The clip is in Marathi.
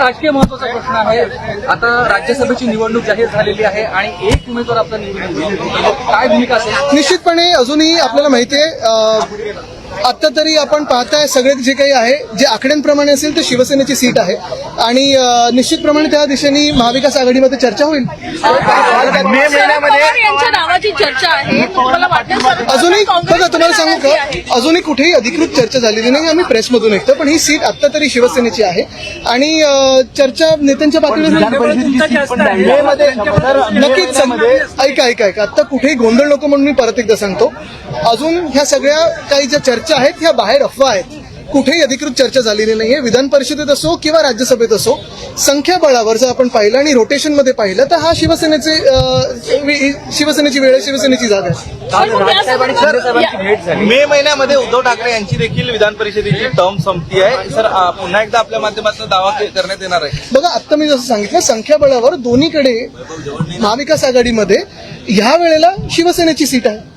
राजकीय महत्वाचा प्रश्न आहे. आता राज्यसभेची निवडणूक जाहीर झालेली आहे आणि एक उमेदवार आपला निवडून काय भूमिका असेल? निश्चितपणे अजूनही आपल्याला माहिती आहे, आता तरी आपण पाहताय सगळे जे काही आहे जे आकड्यांप्रमाणे असेल ते शिवसेनेची सीट आहे आणि निश्चितप्रमाणे त्या दिशेने महाविकास आघाडीमध्ये चर्चा होईल. मे महिन्यामध्ये यांच्या नावाची चर्चा आहे. तुम्हाला वाटतं अजूनही बघा, तुम्हाला सांगू का, अजूनही कुठेही अधिकृत चर्चा झालेली नाही. आम्ही प्रेसमधून ऐकतो, पण ही सीट आता तरी शिवसेनेची आहे आणि चर्चा नेत्यांच्या पातळीवर नक्कीच. ऐका आता कुठेही गोंधळ नको म्हणून मी परत एकदा सांगतो, अजून ह्या सगळ्या काही ज्या चर्चा आहेत ह्या बाहेर अफवा आहेत. कुठेही अधिकृत चर्चा झालेली नाहीये. विधान परिषदेत असो किंवा राज्यसभेत असो, संख्याबळावर जर आपण पाहिलं आणि रोटेशनमध्ये पाहिलं तर हा शिवसेनेची वेळ आहे, शिवसेनेची जागा आहे. मे महिन्यामध्ये उद्धव ठाकरे यांची देखील विधान परिषदेची टर्म संपती आहे. सर, पुन्हा एकदा आपल्या माध्यमातून दावा करण्यात येणार आहे. बघा, आता मी जसं सांगितलं, संख्याबळावर दोन्हीकडे महाविकास आघाडीमध्ये ह्या वेळेला शिवसेनेची सीट आहे.